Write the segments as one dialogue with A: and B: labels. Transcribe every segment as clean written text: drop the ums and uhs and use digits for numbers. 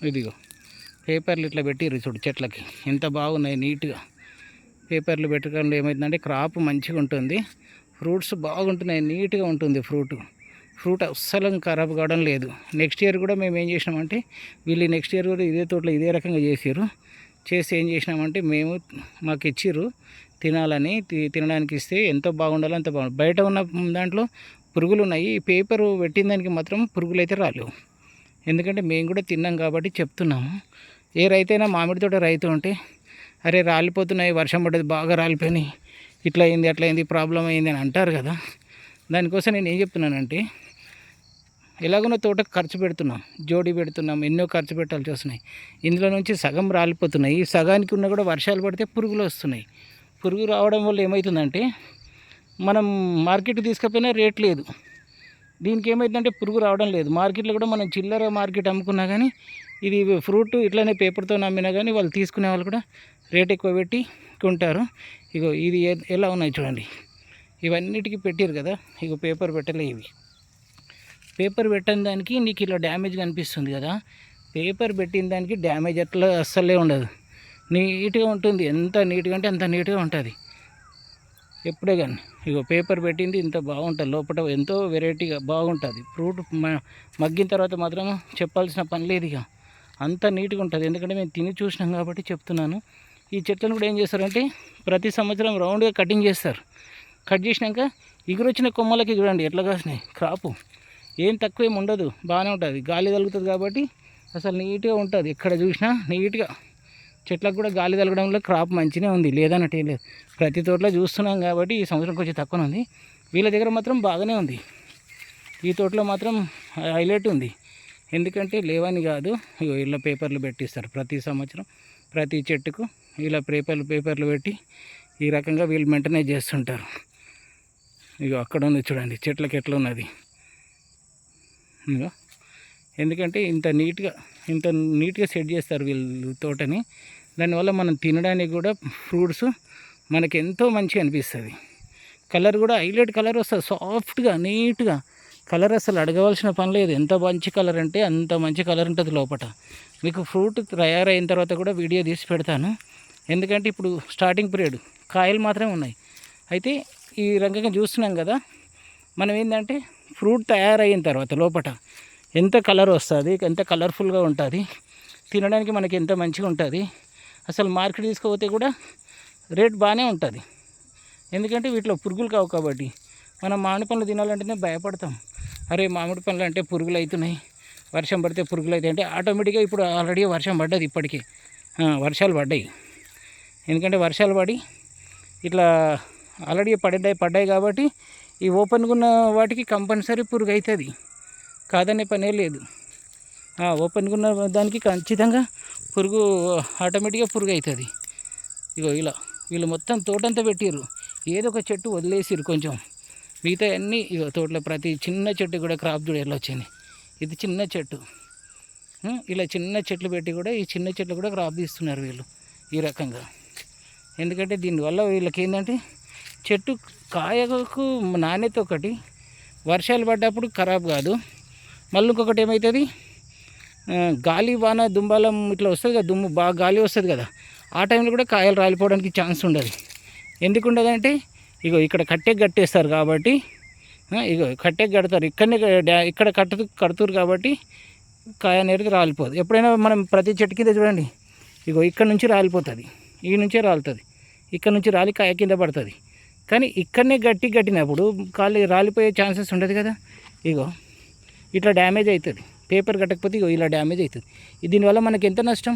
A: ఇదిగో పేపర్లు ఇట్లా పెట్టిర్రు చూడు చెట్లకి ఎంత బాగున్నాయి నీట్గా. పేపర్లు పెట్టడం ఏమవుతుందంటే క్రాప్ మంచిగా ఉంటుంది, ఫ్రూట్స్ బాగుంటున్నాయి, నీట్గా ఉంటుంది ఫ్రూట్ అస్సలు ఖరాబ్ కావడం లేదు. నెక్స్ట్ ఇయర్ కూడా మేము ఏం చేసినామంటే వీళ్ళు నెక్స్ట్ ఇయర్ కూడా ఇదే తోటలో ఇదే రకంగా చేసి ఏం చేసినామంటే మాకు ఇచ్చిర్రు తినాలని, తినడానికి ఇస్తే ఎంతో బాగుండాలో అంత బాగుంది. బయట ఉన్న దాంట్లో పురుగులు ఉన్నాయి, ఈ పేపర్ పెట్టిన దానికి మాత్రం పురుగులు అయితే రాలేవు. ఎందుకంటే మేము కూడా తిన్నాం కాబట్టి చెప్తున్నాము. ఏ రైతైనా మామిడి తోట రైతు ఉంటే అరే రాలిపోతున్నాయి, వర్షం పడ్డది బాగా రాలిపోయినాయి, ఇట్లా అయింది అట్లా అయింది ప్రాబ్లం అయింది అని అంటారు కదా. దానికోసం నేను ఏం చెప్తున్నానంటే ఎలాగున్న తోటకు ఖర్చు పెడుతున్నాం, జోడి పెడుతున్నాం, ఎన్నో ఖర్చు పెట్టాల్సి వస్తున్నాయి. ఇందులో నుంచి సగం రాలిపోతున్నాయి, సగానికి ఉన్న కూడా వర్షాలు పడితే పురుగులు వస్తున్నాయి. పురుగు రావడం వల్ల ఏమవుతుందంటే మనం మార్కెట్కి తీసుకపోయినా రేట్ లేదు. దీనికి ఏమవుతుందంటే పురుగు రావడం లేదు. మార్కెట్లో కూడా మనం చిల్లర మార్కెట్ అమ్ముకున్నా కానీ ఇది ఫ్రూట్ ఇట్లనే పేపర్తో అమ్మినా కానీ వాళ్ళు తీసుకునే వాళ్ళు కూడా రేట్ ఎక్కువ పెట్టి కొంటారు. ఇగో ఇది ఎలా ఉన్నాయి చూడండి, ఇవన్నిటికీ పెట్టారు కదా. ఇగో పేపర్ పెట్టలే, ఇవి పేపర్ పెట్టిన దానికి నీకు ఇలా డ్యామేజ్ కనిపిస్తుంది కదా. పేపర్ పెట్టిన దానికి డ్యామేజ్ అట్లా అస్సలే ఉండదు, నీట్గా ఉంటుంది. ఎంత నీట్గా అంటే అంత నీట్గా ఉంటుంది ఎప్పుడే కానీ. ఇగో పేపర్ పెట్టింది ఇంత బాగుంటుంది, లోపల ఎంతో వెరైటీగా బాగుంటుంది. ఫ్రూట్ మగ్గిన తర్వాత మాత్రం చెప్పాల్సిన పని లేదు, ఇక అంత నీట్గా ఉంటుంది. ఎందుకంటే మేము తిని చూసినాం కాబట్టి చెప్తున్నాను. ఈ చెట్లను కూడా ఏం చేస్తారంటే ప్రతి సంవత్సరం రౌండ్గా కటింగ్ చేస్తారు. కట్ చేసినాక ఎగురొచ్చిన కొమ్మలకి చూడండి ఎట్లా కాసినాయి. క్రాపు ఏం తక్కువ ఏమి ఉండదు, బాగానే ఉంటుంది. గాలి తగులుతుంది కాబట్టి అసలు నీట్గా ఉంటుంది. ఎక్కడ చూసినా నీట్గా చెట్లకు కూడా గాలి తగలడంలో క్రాప్ మంచిగా ఉంది, లేదన్నట్టు ఏం లేదు. ప్రతి తోటలో చూస్తున్నాం కాబట్టి ఈ సంవత్సరం కొంచెం తక్కువ ఉంది. వీళ్ళ దగ్గర మాత్రం బాగానే ఉంది. ఈ తోటలో మాత్రం హైలైట్ ఉంది. ఎందుకంటే లేవని కాదు, ఇగో ఇలా పేపర్లు పెట్టిస్తారు ప్రతి సంవత్సరం. ప్రతి చెట్టుకు ఇలా పేపర్లు పెట్టి ఈ రకంగా వీళ్ళు మెయింటెనెన్స్ చేస్తుంటారు. ఇగో అక్కడ ఉంది చూడండి చెట్లకి ఎట్లా ఉన్నది. ఇగో ఎందుకంటే ఇంత నీట్గా సెట్ చేస్తారు వీళ్ళు తోటని. దానివల్ల మనం తినడానికి కూడా ఫ్రూట్స్ మనకి ఎంతో మంచిగా అనిపిస్తుంది. కలర్ కూడా హైలైట్ కలర్ వస్తుంది, సాఫ్ట్గా నీట్గా. కలర్ అసలు అడగవలసిన పని లేదు. ఎంత మంచి కలర్ అంటే అంత మంచి కలర్ ఉంటుంది లోపల. మీకు ఫ్రూట్ తయారైన తర్వాత కూడా వీడియో తీసి పెడతాను. ఎందుకంటే ఇప్పుడు స్టార్టింగ్ పీరియడ్, కాయలు మాత్రమే ఉన్నాయి. అయితే ఈ రకంగా చూస్తున్నాం కదా, మనం ఏంటంటే ఫ్రూట్ తయారైన తర్వాత లోపల ఎంత కలర్ వస్తుంది, ఎంత కలర్ఫుల్గా ఉంటుంది, తినడానికి మనకి ఎంత మంచిగా ఉంటుంది. అసలు మార్కెట్ తీసుకుపోతే కూడా రేట్ బాగానే ఉంటుంది. ఎందుకంటే వీటిలో పురుగులు కావు కాబట్టి. మనం మామిడి పండ్లు తినాలంటేనే భయపడతాం. అరే మామిడి పండ్లు అంటే పురుగులు అవుతున్నాయి, వర్షం పడితే పురుగులు అవుతాయి అంటే ఆటోమేటిక్గా ఇప్పుడు ఆల్రెడీ వర్షం పడ్డది, ఇప్పటికే వర్షాలు పడ్డాయి. ఎందుకంటే వర్షాలు పడి ఇట్లా ఆల్రెడీ పడ్డాయి కాబట్టి ఈ ఓపెన్గా ఉన్న వాటికి కంపల్సరీ పురుగు అవుతుంది, కాదనే పనే లేదు. ఓపెన్గా ఉన్న దానికి ఖచ్చితంగా పురుగు ఆటోమేటిక్గా పురుగు అవుతుంది. ఇగో ఇలా వీళ్ళు మొత్తం తోటంతా పెట్టిర్రు, ఏదో ఒక చెట్టు వదిలేసిర్రు కొంచెం. మిగతా అన్నీ ఇగో తోటలో ప్రతి చిన్న చెట్టు కూడా క్రాప్ చూడ ఎలా వచ్చింది. ఇది చిన్న చెట్టు, ఇలా చిన్న చెట్లు పెట్టి కూడా ఈ చిన్న చెట్లు కూడా క్రాప్ తీస్తున్నారు వీళ్ళు ఈ రకంగా. ఎందుకంటే దీనివల్ల వీళ్ళకి ఏంటంటే చెట్టు కాయకు నాణ్యత ఒకటి, వర్షాలు పడ్డప్పుడు ఖరాబ్ కాదు. మళ్ళీ ఇంకొకటి ఏమవుతుంది, గాలి వాన దుంబాలం ఇట్లా వస్తుంది కదా, దుమ్ము బాగా గాలి వస్తుంది కదా, ఆ టైంలో కూడా కాయలు రాలిపోవడానికి ఛాన్స్ ఉండదు. ఎందుకు ఉండదంటే ఇగో ఇక్కడ కట్టెకి కట్టేస్తారు కాబట్టి, ఇగో కట్టెకి కడతారు, ఇక్కడ కడుతురు కాబట్టి కాయ అనేది రాలిపోదు. ఎప్పుడైనా మనం ప్రతి చెట్టు కింద చూడండి, ఇగో ఇక్కడ నుంచి రాలిపోతుంది, ఈ నుంచే రాలుతుంది, ఇక్కడ నుంచి రాలి కాయ కింద పడుతుంది. కానీ ఇక్కడనే కట్టినప్పుడు కాలు రాలిపోయే ఛాన్సెస్ ఉండదు కదా. ఇగో ఇట్లా డ్యామేజ్ అవుతుంది, పేపర్ కట్టకపోతే ఇగో ఇలా డ్యామేజ్ అవుతుంది. దీనివల్ల మనకి ఎంత నష్టం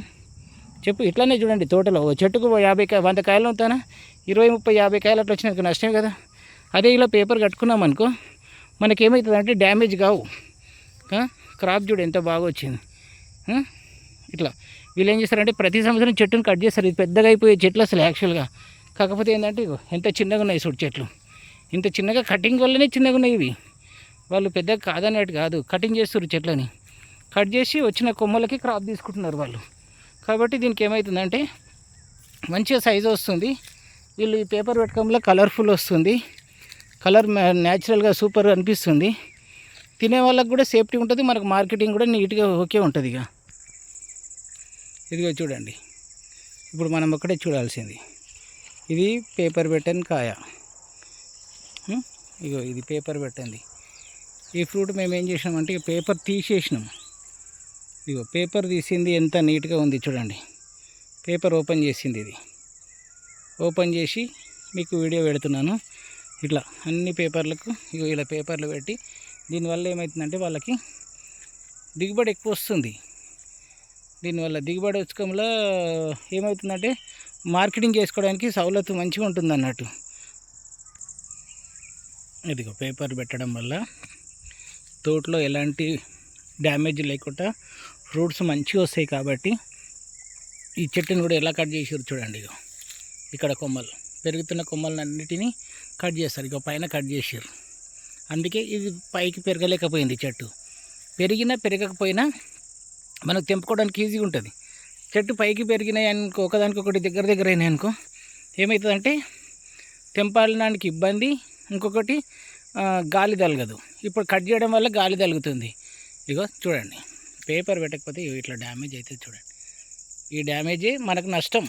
A: చెప్పు. ఇట్లానే చూడండి తోటలో చెట్టుకు 50-100 కాయలు ఉంటానా, 20-30-50 కాయలు అట్లా వచ్చినాక నష్టం కదా. అదే ఇలా పేపర్ కట్టుకున్నాం అనుకో మనకేమవుతుంది అంటే డ్యామేజ్ కావు. క్రాప్ చూడు ఎంత బాగా వచ్చింది. ఇట్లా వీళ్ళు ఏం చేస్తారంటే ప్రతి సంవత్సరం చెట్టును కట్ చేస్తారు. ఇది పెద్దగా అయిపోయే చెట్లు అసలు యాక్చువల్గా. కాకపోతే ఏంటంటే ఇగో ఎంత చిన్నగా ఉన్నాయి చూడు చెట్లు, ఇంత చిన్నగా కటింగ్ వల్లనే చిన్నగా ఉన్నాయి ఇవి. వాళ్ళు పెద్దగా కాదన్నట్టు కాదు, కటింగ్ చేస్తారు చెట్లని, కట్ చేసి వచ్చిన కొమ్మలకి క్రాప్ తీసుకుంటున్నారు వాళ్ళు. కాబట్టి దీనికి ఏమవుతుందంటే మంచిగా సైజు వస్తుంది. వీళ్ళు ఈ పేపర్ పెట్టుకోవడంలో కలర్ఫుల్ వస్తుంది, కలర్ న్యాచురల్గా సూపర్ అనిపిస్తుంది. తినే వాళ్ళకి కూడా సేఫ్టీ ఉంటుంది, మనకు మార్కెటింగ్ కూడా నీట్గా ఓకే ఉంటుంది. ఇక ఇదిగో చూడండి, ఇప్పుడు మనం ఒక్కటే చూడాల్సింది. ఇది పేపర్ పెట్టని కాయ. ఇగో ఇది పేపర్ పెట్టండి. ఈ ఫ్రూట్ మేము ఏం చేసినామంటే పేపర్ తీసేసినాం. ఇగో పేపర్ తీసింది ఎంత నీట్గా ఉంది చూడండి. పేపర్ ఓపెన్ చేసింది. ఇది ఓపెన్ చేసి మీకు వీడియో పెడుతున్నాను. ఇట్లా అన్ని పేపర్లకు ఇగో ఇలా పేపర్లు పెట్టి, దీనివల్ల ఏమవుతుందంటే వాళ్ళకి దిగుబడి ఎక్కువ వస్తుంది. దీనివల్ల దిగుబడి వచ్చకంలో ఏమవుతుందంటే మార్కెటింగ్ చేసుకోవడానికి సౌలత్ మంచిగా ఉంటుంది అన్నట్టు. ఇదిగో పేపర్ పెట్టడం వల్ల తోటలో ఎలాంటి డ్యామేజ్ లేకుండా ఫ్రూట్స్ మంచిగా వస్తాయి. కాబట్టి ఈ చెట్టుని కూడా ఎలా కట్ చేసారు చూడండి. ఇగో ఇక్కడ కొమ్మలు పెరుగుతున్న కొమ్మలన్నిటినీ కట్ చేస్తారు. ఇక పైన కట్ చేసారు. అందుకే ఇది పైకి పెరగలేకపోయింది. చెట్టు పెరిగినా పెరగకపోయినా మనకు తెంపుకోవడానికి ఈజీగా ఉంటుంది. చెట్టు పైకి పెరిగినాయి అనుకో, ఒకదానికొకటి దగ్గర అయినాయి అనుకో, ఏమవుతుందంటే తెంపడానికి ఇబ్బంది. ఇంకొకటి గాలి తలగదు. ఇప్పుడు కట్ చేయడం వల్ల గాలి తలుగుతుంది. ఇగో చూడండి, పేపర్ పెట్టకపోతే ఇట్లా డ్యామేజ్ అవుతుంది చూడండి. ఈ డ్యామేజే మనకు నష్టం.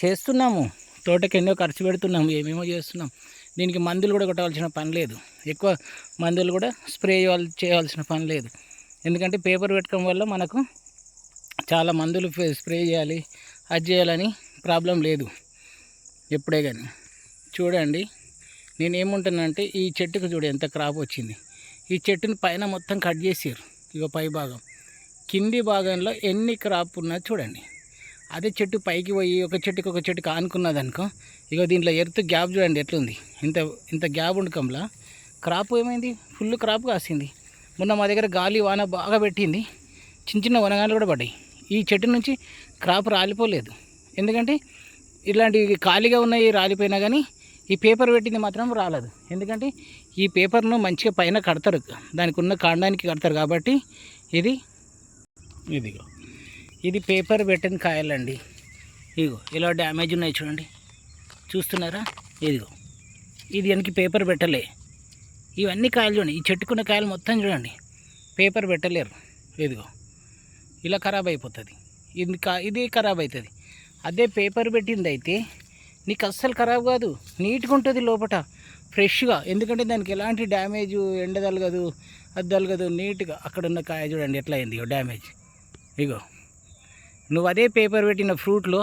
A: చేస్తున్నాము, తోటకి ఎన్నో ఖర్చు పెడుతున్నాము, ఏమేమో చేస్తున్నాం. దీనికి మందులు కూడా కొట్టవలసిన పని లేదు. ఎక్కువ మందులు కూడా స్ప్రే చేయాల్సిన పని లేదు. ఎందుకంటే పేపర్ పెట్టడం వల్ల మనకు చాలా మందులు స్ప్రే చేయాలి, అది చేయాలని ప్రాబ్లం లేదు ఎప్పుడే కానీ. చూడండి, నేనేముంటున్నానంటే ఈ చెట్టుకు చూడు ఎంత క్రాప్ వచ్చింది. ఈ చెట్టుని పైన మొత్తం కట్ చేసారు. ఇక పై భాగం, కింది భాగంలో ఎన్ని క్రాప్ ఉన్నది చూడండి. అదే చెట్టు పైకి పోయి ఒక చెట్టుకి ఆనుకున్నది అనుకో, ఇక దీంట్లో ఎర్త్ గ్యాప్ చూడండి ఎట్లుంది. ఇంత గ్యాప్ ఉండకంలా క్రాప్ ఏమైంది, ఫుల్ క్రాప్ కాసింది. మొన్న మా దగ్గర గాలి వాన బాగా పెట్టింది, చిన్న వనగాలు కూడా పడ్డాయి. ఈ చెట్టు నుంచి క్రాప్ రాలిపోలేదు. ఎందుకంటే ఇలాంటి ఖాళీగా ఉన్నాయి రాలిపోయినా కానీ ఈ పేపర్ పెట్టింది మాత్రం రాలేదు. ఎందుకంటే ఈ పేపర్ను మంచిగా పైన కడతారు, దానికి ఉన్న కాండానికి కడతారు. కాబట్టి ఇదిగో ఇది పేపర్ పెట్టిన కాయలండి. ఇదిగో ఇలా డ్యామేజ్ ఉన్నాయి చూడండి, చూస్తున్నారా? ఇదిగో ఇది వెనక్కి పేపర్ పెట్టలే. ఇవన్నీ కాయలు చూడండి, ఈ చెట్టుకున్న కాయలు మొత్తం చూడండి, పేపర్ పెట్టలేరు. ఇదిగో ఇలా ఖరాబ్ అయిపోతుంది. ఇది ఖరాబ్ అవుతుంది. అదే పేపర్ పెట్టింది అయితే నీకు అస్సలు ఖరాబ్ కాదు, నీట్గా ఉంటుంది లోపల ఫ్రెష్గా. ఎందుకంటే దానికి ఎలాంటి డ్యామేజ్, ఎండ తలగదు, అది తలగదు, నీట్గా. అక్కడ ఉన్న కాయ చూడండి ఎట్లా అయింది డ్యామేజ్. ఇగో నువ్వు అదే పేపర్ పెట్టిన ఫ్రూట్లో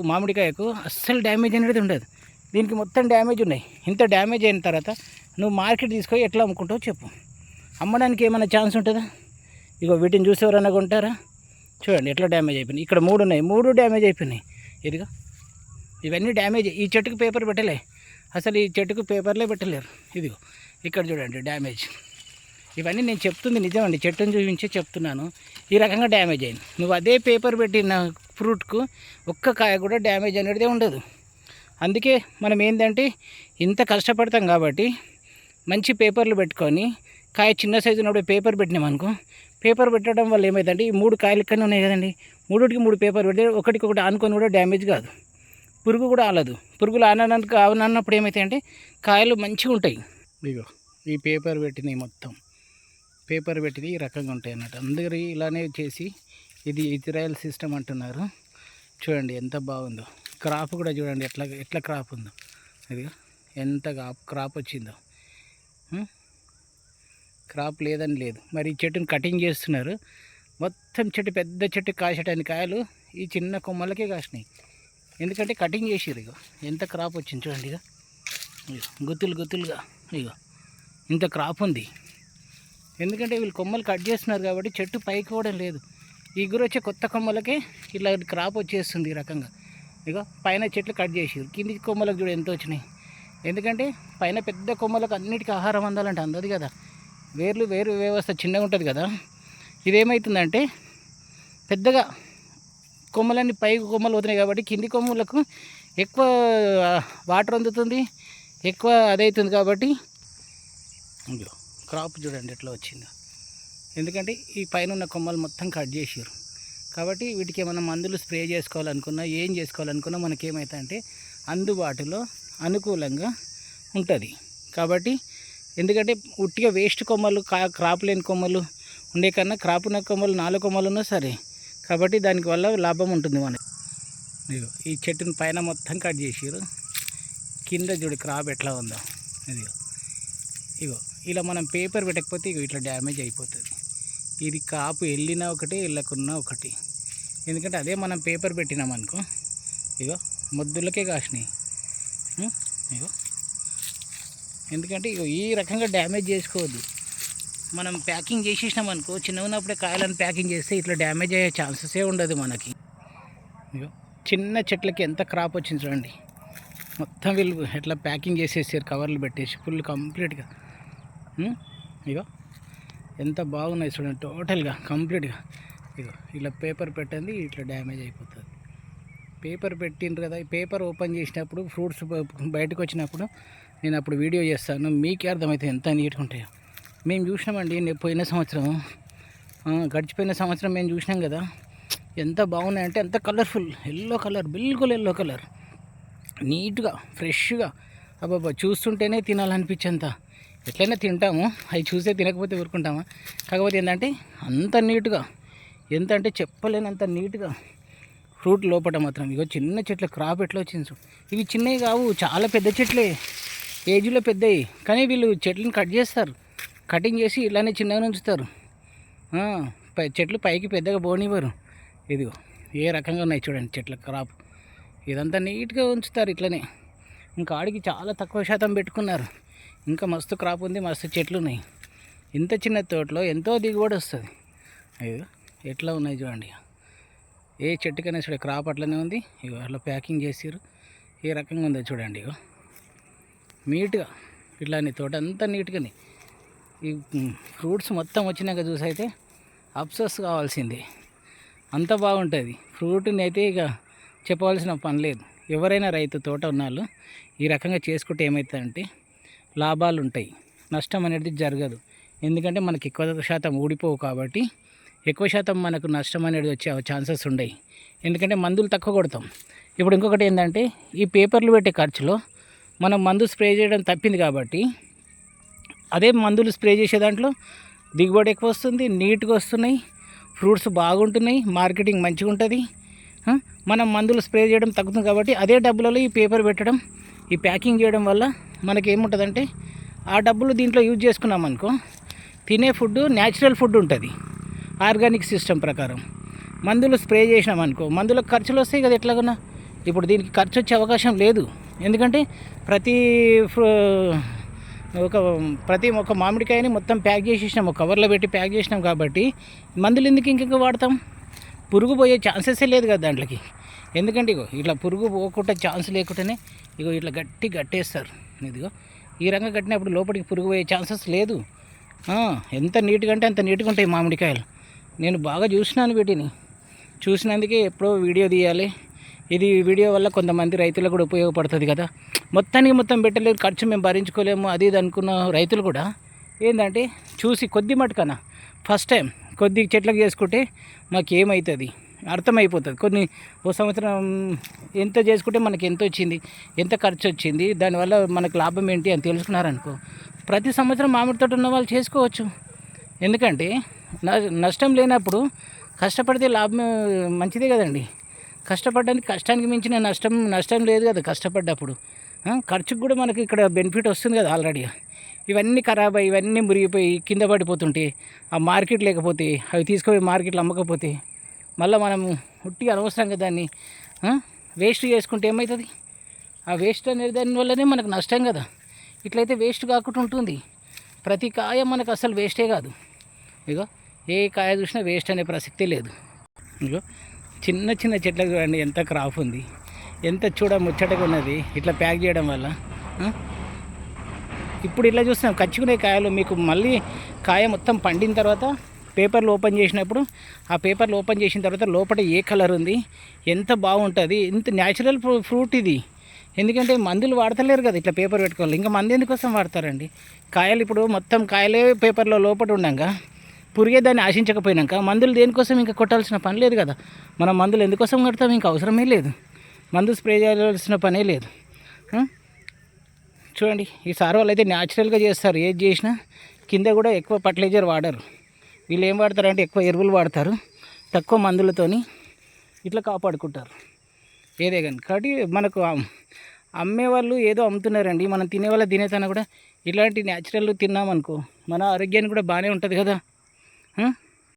A: మామిడికాయకు అస్సలు డ్యామేజ్ అనేది ఉండదు. దీనికి మొత్తం డ్యామేజ్ ఉన్నాయి. ఇంత డ్యామేజ్ అయిన తర్వాత నువ్వు మార్కెట్ తీసుకొని ఎట్లా అమ్ముకుంటావు చెప్పు? అమ్మడానికి ఏమైనా ఛాన్స్ ఉంటుందా? ఇగో వీటిని చూసి ఎవరైనా కొంటారా? చూడండి ఎట్లా డ్యామేజ్ అయిపోయినాయి. ఇక్కడ 3 ఉన్నాయి, 3 డ్యామేజ్ అయిపోయినాయి. ఇదిగో ఇవన్నీ డ్యామేజ్. ఈ చెట్టుకు పేపర్ పెట్టలే, అసలు ఈ చెట్టుకు పేపర్లే పెట్టలేరు. ఇదిగో ఇక్కడ చూడండి డ్యామేజ్. ఇవన్నీ నేను చెప్తుంది నిజమండి, చెట్టును చూపించే చెప్తున్నాను. ఈ రకంగా డ్యామేజ్ అయింది. నువ్వు అదే పేపర్ పెట్టిన ఫ్రూట్కు ఒక్క కాయ కూడా డ్యామేజ్ అనేది ఉండదు. అందుకే మనం ఏంటంటే ఇంత కష్టపడతాం కాబట్టి మంచి పేపర్లు పెట్టుకొని, కాయ చిన్న సైజు ఉన్నప్పుడు పేపర్ పెట్టినామనుకో, పేపర్ పెట్టడం వల్ల ఏమైందంటే ఈ 3 కాయలు ఇక్కడనే ఉన్నాయి కదండి, 3కి 3 పేపర్ పెడితే ఒకటికొకటి ఆనుకొని కూడా డ్యామేజ్ కాదు. పురుగు కూడా ఆలదు. పురుగులు ఆనప్పుడు ఏమవుతాయంటే కాయలు మంచిగా ఉంటాయి. ఇగో ఈ పేపర్ పెట్టినవి మొత్తం పేపర్ పెట్టినవి ఈ రకంగా ఉంటాయి అన్నట్టు. అందరూ ఇలానే చేసి ఇది ఇజ్రాయెల్ సిస్టమ్ అంటున్నారు. చూడండి ఎంత బాగుందో. క్రాప్ కూడా చూడండి ఎట్లా క్రాప్ ఉందో. అది ఎంత క్రాప్ వచ్చిందో. క్రాప్ లేదని లేదు. మరి ఈ చెట్టుని కటింగ్ చేస్తున్నారు. మొత్తం చెట్టు, పెద్ద చెట్టు కాసేటానికి కాయలు ఈ చిన్న కొమ్మలకే కాసినాయి. ఎందుకంటే కటింగ్ చేసిరు. ఇగో ఎంత క్రాప్ వచ్చింది చూడండి. ఇక గుత్తులుగా ఇగో ఇంత క్రాప్ ఉంది. ఎందుకంటే వీళ్ళు కొమ్మలు కట్ చేస్తున్నారు కాబట్టి చెట్టు పైకి పోవడం లేదు. ఇగురు వచ్చే కొత్త కొమ్మలకే ఇలా క్రాప్ వచ్చేస్తుంది ఈ రకంగా. ఇగో పైన చెట్లు కట్ చేసిరు, కింది కొమ్మలకు చూడ ఎంత వచ్చినాయి. ఎందుకంటే పైన పెద్ద కొమ్మలకు అన్నిటికీ ఆహారం అందాలంటే అందదు కదా. వేరు వ్యవస్థ చిన్నగా ఉంటుంది కదా. ఇదేమవుతుందంటే పెద్దగా కొమ్మలన్నీ పైకి కొమ్మలు పోతున్నాయి కాబట్టి కింది కొమ్మలకు ఎక్కువ వాటర్ అందుతుంది, ఎక్కువ అదవుతుంది. కాబట్టి క్రాప్ చూడండి ఎట్లా వచ్చిందో. ఎందుకంటే ఈ పైన ఉన్న కొమ్మలు మొత్తం కట్ చేసారు కాబట్టి వీటికి ఏమైనా మందులు స్ప్రే చేసుకోవాలనుకున్నా, ఏం చేసుకోవాలనుకున్నా మనకేమవుతాయంటే అందుబాటులో అనుకూలంగా ఉంటుంది. కాబట్టి ఎందుకంటే ఉట్టిగా వేస్ట్ కొమ్మలు, క్రాప్ లేని కొమ్మలు ఉండే కన్నా క్రాప్ ఉన్న కొమ్మలు 4 కొమ్మలు ఉన్నా సరే కాబట్టి దానికి వల్ల లాభం ఉంటుంది మనకి. ఇదిగో ఈ చెట్టుని పైన మొత్తం కట్ చేసిరు, కింద చూడు క్రాప్ ఎట్లా ఉందో. ఇదిగో ఇగో ఇలా మనం పేపర్ పెట్టకపోతే ఇగో ఇట్లా డ్యామేజ్ అయిపోతుంది. ఇది కాపు వెళ్ళినా ఒకటి వెళ్ళకున్నా ఒకటి. ఎందుకంటే అదే మనం పేపర్ పెట్టినామనుకో ఇగో మొద్దులకే కాసినాయి. ఇగో ఎందుకంటే ఇగో ఈ రకంగా డ్యామేజ్ చేసుకోవద్దు. మనం ప్యాకింగ్ చేసేసినాం అనుకో, చిన్న ఉన్నప్పుడే కాయలను ప్యాకింగ్ చేస్తే ఇట్లా డ్యామేజ్ అయ్యే ఛాన్సెసే ఉండదు మనకి. ఇగో చిన్న చెట్లకి ఎంత క్రాప్ వచ్చింది చూడండి. మొత్తం వీళ్ళు ఎట్లా ప్యాకింగ్ చేసేసారు, కవర్లు పెట్టేసి ఫుల్ కంప్లీట్గా. ఇగో ఎంత బాగున్నాయి చూడండి టోటల్గా కంప్లీట్గా. ఇగో ఇలా పేపర్ పెట్టండి ఇట్లా డ్యామేజ్ అయిపోతుంది. పేపర్ పెట్టిండ్రు కదా, ఈ పేపర్ ఓపెన్ చేసినప్పుడు ఫ్రూట్స్ బయటకు వచ్చినప్పుడు నేను అప్పుడు వీడియో చేస్తాను, మీకే అర్థమవుతుంది ఎంత నీట్గా ఉంటాయో. మేము చూసినామండి పోయిన సంవత్సరం, గడిచిపోయిన సంవత్సరం మేము చూసినాం కదా, ఎంత బాగున్నాయంటే ఎంత కలర్ఫుల్, ఎల్లో కలర్, బిల్కుల్ ఎల్లో కలర్, నీట్గా ఫ్రెష్గా. అబ్బాబా చూస్తుంటేనే తినాలనిపించేంత. ఎట్లయినా తింటాము, అవి చూసే తినకపోతే ఊరుకుంటామా. కాకపోతే ఏంటంటే అంత నీట్గా, ఎంత అంటే చెప్పలేనంత నీట్గా ఫ్రూట్ లోపల మాత్రం. ఇగో చిన్న చెట్ల క్రాప్ ఎట్లా వచ్చింది. ఇవి చిన్నవి కావు, చాలా పెద్ద చెట్లే, ఏజ్లో పెద్దవి. కానీ వీళ్ళు చెట్లను కట్ చేస్తారు, కటింగ్ చేసి ఇలానే చిన్నగా ఉంచుతారు. చెట్లు పైకి పెద్దగా పోనివ్వరు. ఇదిగో ఏ రకంగా ఉన్నాయి చూడండి చెట్ల క్రాప్. ఇదంతా నీట్గా ఉంచుతారు ఇట్లనే. ఇంకా ఆడికి చాలా తక్కువ శాతం పెట్టుకున్నారు. ఇంకా మస్తు క్రాప్ ఉంది, మస్తు చెట్లు ఉన్నాయి. ఇంత చిన్న తోటలో ఎంతో దిగుబడి వస్తుంది. అయ్యో ఎట్లా ఉన్నాయి చూడండి. ఏ చెట్టుకైనా చూడ క్రాప్ అట్లనే ఉంది. ఇగో అట్లా ప్యాకింగ్ చేసారు, ఏ రకంగా ఉందో చూడండి. ఇగో నీట్గా ఇట్లానే తోట అంతా నీట్గానే. ఈ ఫ్రూట్స్ మొత్తం వచ్చినాక చూసైతే అప్సెస్ కావాల్సిందే, అంత బాగుంటుంది. ఫ్రూట్ని అయితే ఇక చెప్పవలసిన పని లేదు. ఎవరైనా రైతు తోట ఉన్నాళ్ళు ఈ రకంగా చేసుకుంటే ఏమవుతుందంటే లాభాలు ఉంటాయి, నష్టం అనేది జరగదు. ఎందుకంటే మనకి ఎక్కువ శాతం ఊడిపోవు కాబట్టి ఎక్కువ శాతం మనకు నష్టం అనేది వచ్చే ఛాన్సెస్ ఉండవు. ఎందుకంటే మందులు తక్కువ కొడతాం. ఇప్పుడు ఇంకొకటి ఏంటంటే ఈ పేపర్లు పెట్టే ఖర్చులో మనం మందు స్ప్రే చేయడం తప్పింది కాబట్టి అదే మందులు స్ప్రే చేసే దాంట్లో దిగుబడి ఎక్కువ వస్తుంది, నీట్గా వస్తున్నాయి, ఫ్రూట్స్ బాగుంటున్నాయి, మార్కెటింగ్ మంచిగా ఉంటుంది. మనం మందులు స్ప్రే చేయడం తగ్గుతుంది కాబట్టి అదే డబ్బులలో ఈ పేపర్ పెట్టడం, ఈ ప్యాకింగ్ చేయడం వల్ల మనకి ఏముంటుందంటే ఆ డబ్బులు దీంట్లో యూజ్ చేసుకున్నాం అనుకో, తినే ఫుడ్ న్యాచురల్ ఫుడ్ ఉంటుంది ఆర్గానిక్ సిస్టమ్ ప్రకారం. మందులు స్ప్రే చేసినాం అనుకో మందులకు ఖర్చులు వస్తాయి కదా ఎట్లాగన్నా. ఇప్పుడు దీనికి ఖర్చు వచ్చే అవకాశం లేదు. ఎందుకంటే ప్రతి ఒక మామిడికాయని మొత్తం ప్యాక్ చేసేసినాం, ఒక కవర్లో పెట్టి ప్యాక్ చేసినాం కాబట్టి మందులు ఎందుకు ఇంకొక వాడతాం. పురుగు పోయే ఛాన్సెసే లేదు కదా దాంట్లోకి. ఎందుకంటే ఇగో ఇట్లా పురుగు పోకుండా ఛాన్స్ లేకుండానే ఇగో ఇట్లా గట్టేస్తారు. ఇదిగో ఈ రకంగా కట్టినప్పుడు లోపలికి పురుగు పోయే ఛాన్సెస్ లేదు. ఎంత నీట్గా అంటే అంత నీట్గా ఉంటాయి మామిడికాయలు. నేను బాగా చూసినాను వీటిని, చూసినందుకే ఎప్పుడో వీడియో తీయాలి. ఇది వీడియో వల్ల కొంతమంది రైతులకు కూడా ఉపయోగపడుతుంది కదా. మొత్తం పెట్టలేదు, ఖర్చు మేము భరించుకోలేము అది ఇది అనుకున్న రైతులు కూడా ఏంటంటే చూసి కొద్ది మటుకన్నా ఫస్ట్ టైం కొద్ది చెట్లకు చేసుకుంటే మాకు ఏమవుతుంది అర్థమైపోతుంది. ఓ సంవత్సరం ఎంత చేసుకుంటే మనకి ఎంత వచ్చింది, ఎంత ఖర్చు వచ్చింది, దానివల్ల మనకు లాభం ఏంటి అని తెలుసుకున్నారనుకో ప్రతి సంవత్సరం మామిడి తోట ఉన్న వాళ్ళు చేసుకోవచ్చు. ఎందుకంటే నష్టం లేనప్పుడు కష్టపడితే లాభం మంచిదే కదండి. కష్టానికి మించిన నష్టం లేదు కదా కష్టపడ్డప్పుడు. ఖర్చుకు కూడా మనకి ఇక్కడ బెనిఫిట్ వస్తుంది కదా ఆల్రెడీ. ఇవన్నీ ఖరాబ్ అయ్యి ఇవన్నీ మురిగిపోయి కింద పడిపోతుంటే ఆ మార్కెట్ లేకపోతే అవి తీసుకుపోయి మార్కెట్లో అమ్మకపోతే మళ్ళీ మనము అనవసరంగా దాన్ని వేస్ట్ చేసుకుంటే ఏమవుతుంది. ఆ వేస్ట్ అనేది దానివల్లనే మనకు నష్టం కదా. ఇట్లయితే వేస్ట్ కాకుండా ఉంటుంది. ప్రతి కాయ మనకు అసలు వేస్టే కాదు. ఇగో ఏ కాయ చూసినా వేస్ట్ అనే ప్రసక్తే లేదు. ఇగో చిన్న చెట్లకు చూడండి ఎంత క్రాప్ ఉంది, ఎంత ముచ్చటగా ఉన్నది ఇట్లా ప్యాక్ చేయడం వల్ల. ఇప్పుడు ఇట్లా చూస్తున్నాం కచ్చుకునే కాయలు. మీకు మళ్ళీ కాయ మొత్తం పండిన తర్వాత పేపర్లు ఓపెన్ చేసినప్పుడు ఆ పేపర్లు ఓపెన్ చేసిన తర్వాత లోపల ఏ కలర్ ఉంది, ఎంత బాగుంటుంది, ఎంత న్యాచురల్ ఫ్రూట్ ఇది. ఎందుకంటే మందులు వాడతలేరు కదా ఇట్లా పేపర్ పెట్టుకోవాలి. ఇంకా మందు ఎందుకోసం వాడతారండి. కాయలు ఇప్పుడు మొత్తం కాయలే పేపర్లో లోపల ఉండగా పురిగే దాన్ని ఆశించకపోయినాక మందులు దేనికోసం ఇంకా కొట్టాల్సిన పని లేదు కదా. మనం మందులు ఎందుకోసం కొడతాం, ఇంకా అవసరమే లేదు. మందు స్ప్రే చేయాల్సిన పనే లేదు. చూడండి ఈ సార్ వాళ్ళు అయితే న్యాచురల్గా చేస్తారు. ఏది చేసినా కింద కూడా ఎక్కువ ఫర్టిలైజర్ వాడరు. వీళ్ళు ఏం వాడతారంటే ఎక్కువ ఎరువులు వాడతారు. తక్కువ మందులతోని ఇట్లా కాపాడుకుంటారు. ఏదే కానీ కాబట్టి మనకు అమ్మేవాళ్ళు ఏదో అమ్ముతున్నారండి, మనం తినేవాళ్ళ తినేతన కూడా ఇలాంటి న్యాచురల్ తిన్నామనుకో మన ఆరోగ్యానికి కూడా బాగానే ఉంటుంది కదా.